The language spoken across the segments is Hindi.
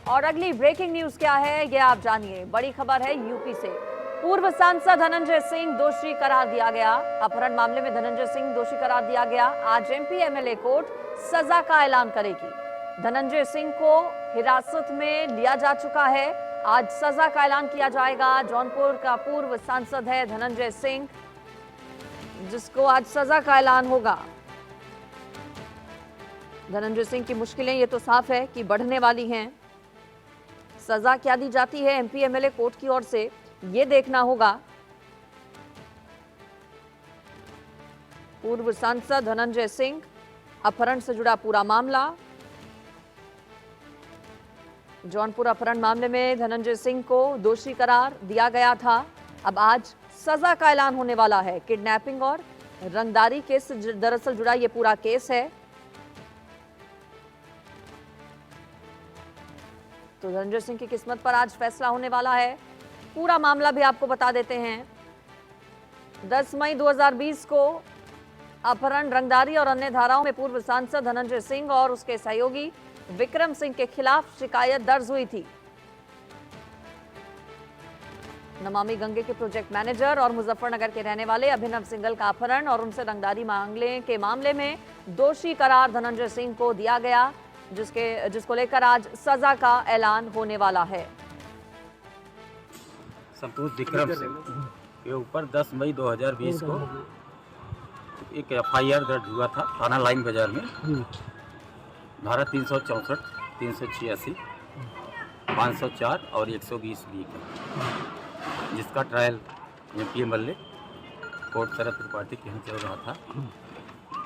और अगली ब्रेकिंग न्यूज क्या है ये आप जानिए। बड़ी खबर है यूपी से। पूर्व सांसद धनंजय सिंह दोषी करार दिया गया। अपहरण मामले में धनंजय सिंह दोषी करार दिया गया। आज एमपी एमएलए कोर्ट सजा का ऐलान करेगी। धनंजय सिंह को हिरासत में लिया जा चुका है। आज सजा का ऐलान किया जाएगा। जौनपुर का पूर्व सांसद है धनंजय सिंह, जिसको आज सजा का ऐलान होगा। धनंजय सिंह की मुश्किलें ये तो साफ है कि बढ़ने वाली हैं। सजा क्या दी जाती है एमपी एमएलए कोर्ट की ओर से, ये देखना होगा। पूर्व सांसद धनंजय सिंह, अपहरण से जुड़ा पूरा मामला। जौनपुर अपहरण मामले में धनंजय सिंह को दोषी करार दिया गया था। अब आज सजा का ऐलान होने वाला है। किडनैपिंग और रंगदारी केस दरअसल जुड़ा ये पूरा केस है। तो धनंजय सिंह की किस्मत पर आज फैसला होने वाला है। पूरा मामला भी आपको बता देते हैं। 10 मई 2020 को अपहरण, रंगदारी और अन्य धाराओं में पूर्व सांसद धनंजय सिंह और उसके सहयोगी विक्रम सिंह के खिलाफ शिकायत दर्ज हुई थी। नमामि गंगे के प्रोजेक्ट मैनेजर और मुजफ्फरनगर के रहने वाले अभिनव सिंघल का अपहरण और उनसे रंगदारी मांगने के मामले में दोषी करार धनंजय सिंह को दिया गया, जिसको लेकर आज सजा का ऐलान होने वाला है। संतोष विक्रम सिंह के ऊपर 10 मई 2020 को एक एफआईआर दर्ज हुआ था थाना लाइन बाजार में। धारा 364, 386, 504 और 120B का, जिसका ट्रायल एमपी एमएलए कोर्ट शरद त्रिपाठी के यहाँ चल रहा था।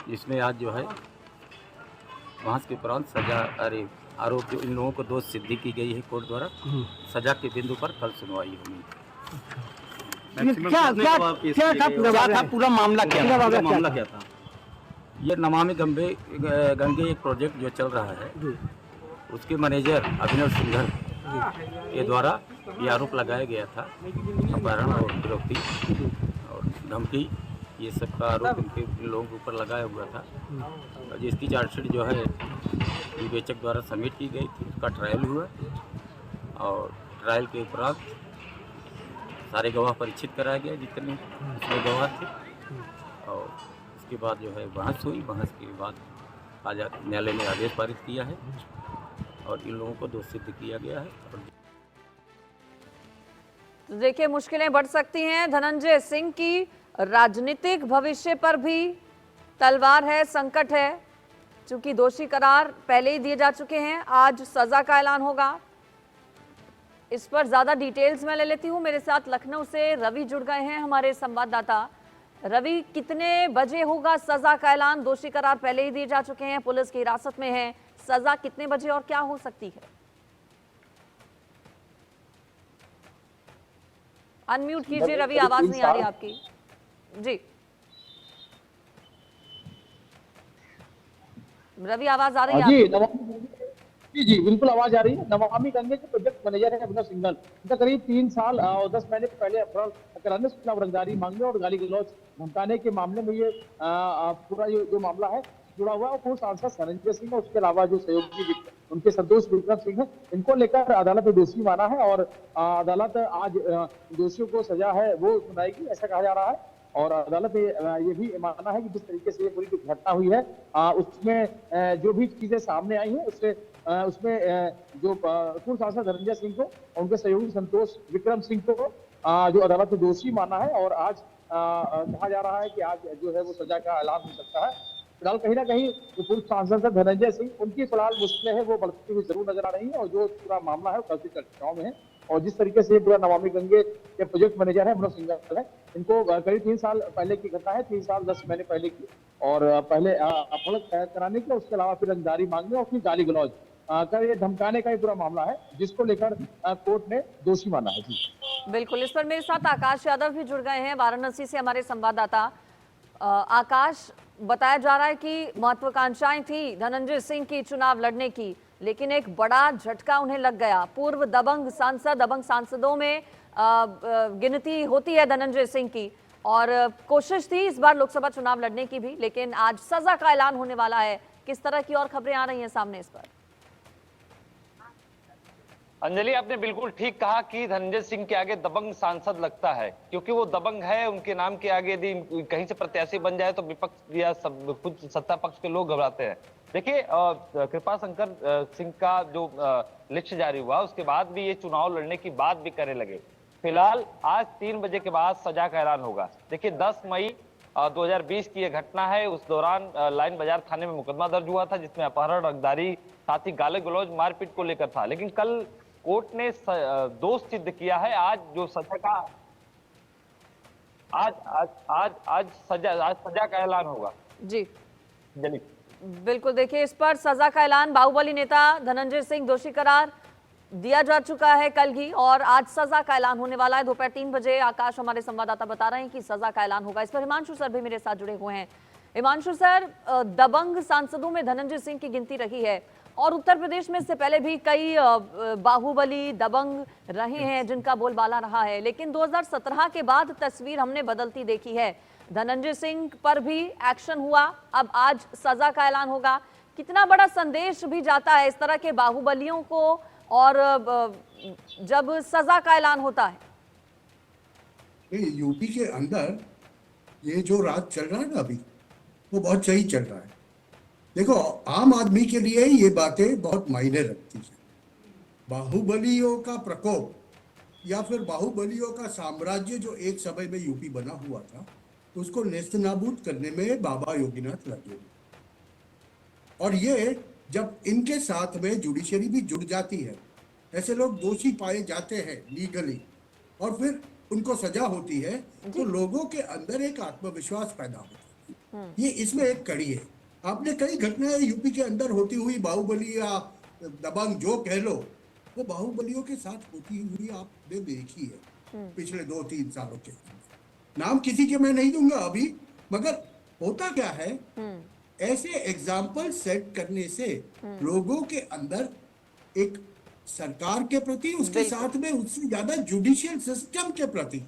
जिसमें आज जो है बहस के उपरांत सजा आरोप जो इन लोगों को दोष सिद्धि की गई है कोर्ट द्वारा, सजा के बिंदु पर कल सुनवाई होगी। क्या था पूरा मामला क्या था? ये नमामि गंगे एक प्रोजेक्ट जो चल रहा है, उसके मैनेजर अभिनव सिंघल के द्वारा ये आरोप लगाया गया था। अपहरण और गिरफ्ती और धमकी, ये सब का आरोप इन लोगों के ऊपर लगाया हुआ था। जिसकी चार्जशीट जो है विवेचक द्वारा सबमिट की गई थी, उसका ट्रायल हुआ और ट्रायल के उपरांत सारे गवाह परीक्षित कराया गया जितने उसमें गवाह थे। और उसके बाद जो है बहस हुई। बहस के बाद आज न्यायालय ने आदेश पारित किया है और इन लोगों को दोषी सिद्ध किया गया है। तो देखिए, मुश्किलें बढ़ सकती हैं। धनंजय सिंह की राजनीतिक भविष्य पर भी तलवार है, संकट है, क्योंकि दोषी करार पहले ही दिए जा चुके हैं। आज सजा का ऐलान होगा। इस पर ज्यादा डिटेल्स मैं ले लेती हूँ। मेरे साथ लखनऊ से रवि जुड़ गए हैं, हमारे संवाददाता। रवि, कितने बजे होगा सजा का ऐलान? दोषी करार पहले ही दिए जा चुके हैं, पुलिस की हिरासत में है। सजा कितने बजे और क्या हो सकती है? अनम्यूट कीजिए रवि, आवाज नहीं आ रही आपकी। जी रवि, आवाज आ रही है? जी बिल्कुल आवाज आ रही है। नमामि गंगे के प्रोजेक्ट मैनेजर है अभिनव सिंघल। उनका करीब 3 साल और 10 महीने पहले अपहरण कराने के खिलाफ रंगदारी मांगने और गाली गलौज धमकाने के मामले में ये पूरा जो मामला है जुड़ा हुआ है। पूर्व सांसद धनंजय सिंह और उसके अलावा जो सहयोगी उनके संतोष विक्रम सिंह है, इनको लेकर अदालत ने दोषी माना है और अदालत आज दोषियों को सजा है वो सुनाएगी, ऐसा कहा जा रहा है। और अदालत ने ये भी माना है कि जिस तरीके से ये पूरी घटना हुई है, उसमें जो भी चीजें सामने आई हैं उसमें जो पूर्व सांसद धनंजय सिंह को और उनके सहयोगी संतोष विक्रम सिंह को जो अदालत ने दोषी माना है। और आज कहा जा रहा है कि आज जो है वो सजा का ऐलान हो सकता है। फिलहाल कहीं ना कहीं जो पूर्व सांसद धनंजय सिंह, उनकी फिलहाल मुश्किलें हैं वो बढ़ती हुई जरूर नजर आ रही है। और जो पूरा मामला है वो काफी चर्चाओं में है। और जिस तरीके से पूरा नमामि गंगे के प्रोजेक्ट मैनेजर है अभिनव सिंघल है, इनको करीब 3 साल पहले की घटना है, 3 साल 10 महीने पहले की। और पहले अपहरण कराने के, उसके अलावा फिर रंगदारी मांगने और फिर गाली गलौज कर ये धमकाने का ही पूरा मामला है, जिसको लेकर कोर्ट ने दोषी माना है। जी बिल्कुल। इस पर मेरे साथ आकाश यादव भी जुड़ गए हैं वाराणसी से, हमारे संवाददाता। आकाश, बताया जा रहा है कि महत्वाकांक्षाएं थी धनंजय सिंह की चुनाव लड़ने की, लेकिन एक बड़ा झटका उन्हें लग गया। पूर्व दबंग सांसदों में गिनती होती है धनंजय सिंह की, और कोशिश थी इस बार लोकसभा चुनाव लड़ने की भी, लेकिन आज सजा का ऐलान होने वाला है। किस तरह की और खबरें आ रही हैं सामने इस पर? अंजलि, आपने बिल्कुल ठीक कहा कि धनंजय सिंह के आगे दबंग सांसद लगता है, क्योंकि वो दबंग है। उनके नाम के आगे यदि कहीं से प्रत्याशी बन जाए तो विपक्ष या सब कुछ सत्ता पक्ष के लोग घबराते हैं। देखिए, कृपा शंकर सिंह का जो लिस्ट जारी हुआ, उसके बाद भी ये चुनाव लड़ने की बात भी करने लगे। फिलहाल आज 3 बजे के बाद सजा का ऐलान होगा। देखिए, 10 मई 2020 की यह घटना है। उस दौरान लाइन बाजार थाने में मुकदमा दर्ज हुआ था, जिसमें अपहरण, रंगदारी, साथ ही गाली गलौज, मारपीट को लेकर था। लेकिन कल कोर्ट ने दोष सिद्ध किया है। आज जो सजा का आज सजा का ऐलान होगा। जी जली बिल्कुल, देखिए इस पर सजा का ऐलान बाहुबली नेता धनंजय सिंह दोषी करार दिया जा चुका है कल ही, और आज सजा का ऐलान होने वाला है। दोपहर 3 बजे आकाश हमारे संवाददाता बता रहे हैं कि सजा का ऐलान होगा। इस पर हिमांशु सर भी मेरे साथ जुड़े हुए हैं। हिमांशु सर, दबंग सांसदों में धनंजय सिंह की गिनती रही है, और उत्तर प्रदेश में इससे पहले भी कई बाहुबली दबंग रहे हैं जिनका बोलबाला रहा है, लेकिन 2017 के बाद तस्वीर हमने बदलती देखी है। धनंजय सिंह पर भी एक्शन हुआ, अब आज सजा का ऐलान होगा। कितना बड़ा संदेश भी जाता है इस तरह के बाहुबलियों को, और जब सजा का ऐलान होता है? यूपी के अंदर ये जो राज चल रहा है ना अभी, वो बहुत सही चल रहा है। देखो, आम आदमी के लिए ये बातें बहुत मायने रखती हैं। बाहुबलियों का प्रकोप या फिर बाहुबलियों का साम्राज्य जो एक समय में यूपी बना हुआ था, उसको नेस्तनाबूद करने में बाबा योगीनाथ लगे। और ये जब इनके साथ में जुडिशरी भी जुड़ जाती है, ऐसे लोग दोषी पाए जाते हैं लीगली, और फिर उनको सजा होती है, तो लोगों के अंदर एक आत्मविश्वास पैदा होता है। ये इसमें एक कड़ी है। आपने कई घटनाएं यूपी के अंदर होती हुई, बाहुबली या दबंग जो कह लो, वो बाहुबलियों के साथ होती हुई आपने देखी है पिछले 2-3 सालों के। नाम किसी के मैं नहीं दूंगा अभी, मगर होता क्या है, ऐसे एग्जाम्पल सेट करने से लोगों के अंदर एक सरकार के प्रति, उसके साथ में उससे ज्यादा जुडिशियल सिस्टम के प्रति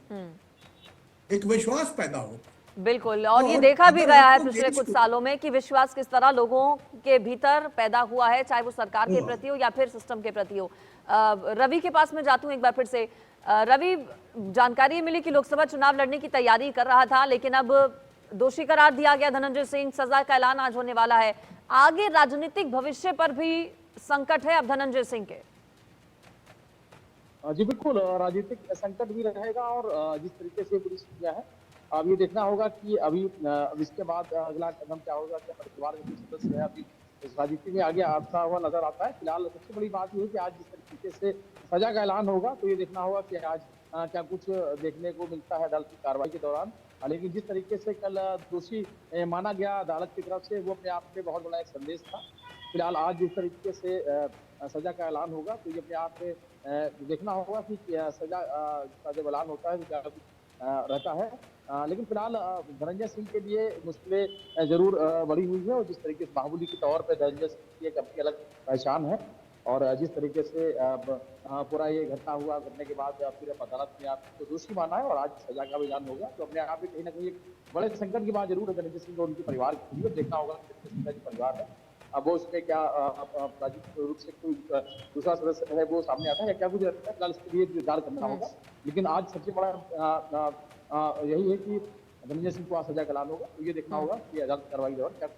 एक विश्वास पैदा होता है। बिल्कुल, और ये देखा भी गया है पिछले कुछ सालों में कि विश्वास किस तरह लोगों के भीतर पैदा हुआ है, चाहे वो सरकार के प्रति हो या फिर सिस्टम के प्रति हो। रवि के पास में जाती हूँ एक बार फिर से। रवि, जानकारी मिली कि लोकसभा चुनाव लड़ने की तैयारी कर रहा था, लेकिन अब दोषी करार दिया गया धनंजय सिंह, सजा का ऐलान आज होने वाला है। आगे राजनीतिक भविष्य पर भी संकट है अब धनंजय सिंह के? जी बिल्कुल, राजनीतिक संकट भी रहेगा, और जिस तरीके से पुलिस किया है, अब ये देखना होगा कि अभी अब इसके बाद अगला कदम क्या होगा। क्या परिवार के कुछ सदस्य है अभी इस राजनीति में आगे आता हुआ नजर आता है। फिलहाल सबसे बड़ी बात ये है कि आज जिस तरीके से सजा का ऐलान होगा, तो ये देखना होगा कि आज क्या कुछ देखने को मिलता है अदालत की कार्रवाई के दौरान। लेकिन जिस तरीके से कल दोषी माना गया अदालत की तरफ से, वो अपने आप में बहुत बड़ा एक संदेश था। फिलहाल आज जिस तरीके से सजा का ऐलान होगा, तो ये अपने आप में देखना होगा कि सजा का जब ऐलान होता है तो क्या रहता है। लेकिन फिलहाल धनंजय सिंह के लिए मुश्किलें जरूर बढ़ी हुई है, और जिस तरीके से बाहुबली के तौर पर धनंजय सिंह की एक अपनी अलग पहचान है, और जिस तरीके से पूरा ये घटना हुआ, घटने के बाद फिर अदालत ने आपको दोषी माना है और आज सजा का ऐलान होगा, तो अपने आप में कहीं ना कहीं एक बड़े संकट की बात जरूर है धनंजय सिंह और उनके परिवार के लिए। देखना होगा कि परिवार है अब वो उसमें क्या राजनीतिक रूप से कोई दूसरा सदस्य है वो सामने आता है या क्या कुछ रहता है, कल इसके लिए इंतजार करना होगा। लेकिन आज सबसे बड़ा यही है कि धनंजय सिंह को आज सजा का ऐलान होगा, तो ये देखना होगा कि अदालत कार्रवाई के दौरान क्या।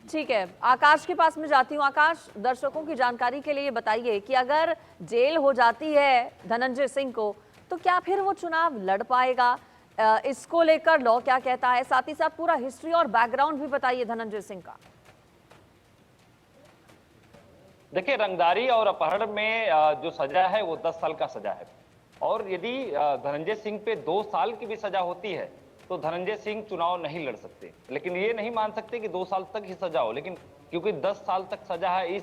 ठीक है, आकाश के पास में जाती हूँ। आकाश, दर्शकों की जानकारी के लिए बताइए कि अगर जेल हो जाती है धनंजय सिंह को, तो क्या फिर वो चुनाव लड़ पाएगा? इसको लेकर लॉ क्या कहता है? साथ ही साथ पूरा हिस्ट्री और बैकग्राउंड भी बताइए धनंजय सिंह का। देखिए, रंगदारी और अपहरण में जो सजा है वो 10 साल का सजा है, और यदि धनंजय सिंह पे 2 साल की भी सजा होती है तो धनंजय सिंह चुनाव नहीं लड़ सकते। लेकिन ये नहीं मान सकते कि 2 साल तक ही सजा हो, लेकिन क्योंकि 10 साल तक सजा है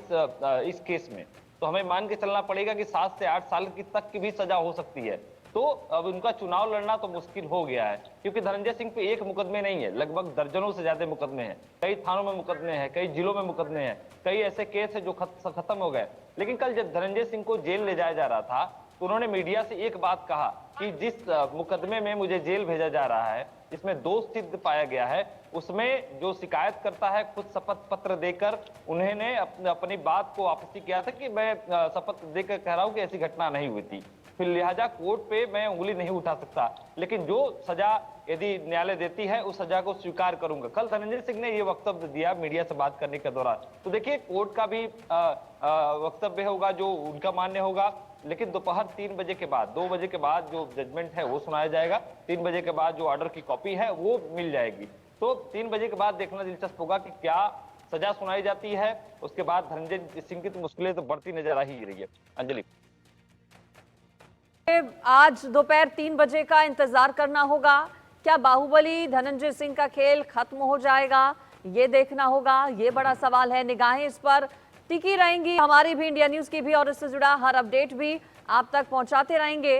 इस केस में, तो हमें मान के चलना पड़ेगा कि 7 से 8 साल की तक की भी सजा हो सकती है। तो अब उनका चुनाव लड़ना तो मुश्किल हो गया है, क्योंकि धनंजय सिंह पे एक मुकदमे नहीं है, लगभग दर्जनों से ज्यादा मुकदमे हैं। कई थानों में मुकदमे हैं, कई जिलों में मुकदमे हैं, कई ऐसे केस है जो खत्म हो गए। लेकिन कल जब धनंजय सिंह को जेल ले जाया जा रहा था, तो उन्होंने मीडिया से एक बात कहा कि जिस मुकदमे में मुझे जेल भेजा जा रहा है जिसमें दोष सिद्ध पाया गया है, उसमें जो शिकायत करता है खुद शपथ पत्र देकर उन्होंने अपनी बात को वापसी किया था कि मैं शपथ देकर कह रहा हूं कि ऐसी घटना नहीं हुई थी, फिर लिहाजा कोर्ट पे मैं उंगली नहीं उठा सकता, लेकिन जो सजा यदि न्यायालय देती है उस सजा को स्वीकार करूंगा। कल धनंजय सिंह ने ये वक्तव्य दिया मीडिया से बात करने के दौरान। तो देखिए कोर्ट का भी वक्तव्य होगा जो उनका मान्य होगा, लेकिन दोपहर 3 बजे के बाद, 2 बजे के बाद जो जजमेंट है वो सुनाया जाएगा। 3 बजे के बाद जो ऑर्डर की कॉपी है वो मिल जाएगी। तो 3 बजे के बाद देखना दिलचस्प होगा कि क्या सजा सुनाई जाती है। उसके बाद धनंजय सिंह की तो मुश्किलें तो बढ़ती नजर आ ही रही है। अंजलि, आज दोपहर 3 बजे का इंतजार करना होगा। क्या बाहुबली धनंजय सिंह का खेल खत्म हो जाएगा, ये देखना होगा। ये बड़ा सवाल है, निगाहें इस पर टिकी रहेंगी। हमारी भी, इंडिया न्यूज की भी, और इससे जुड़ा हर अपडेट भी आप तक पहुंचाते रहेंगे।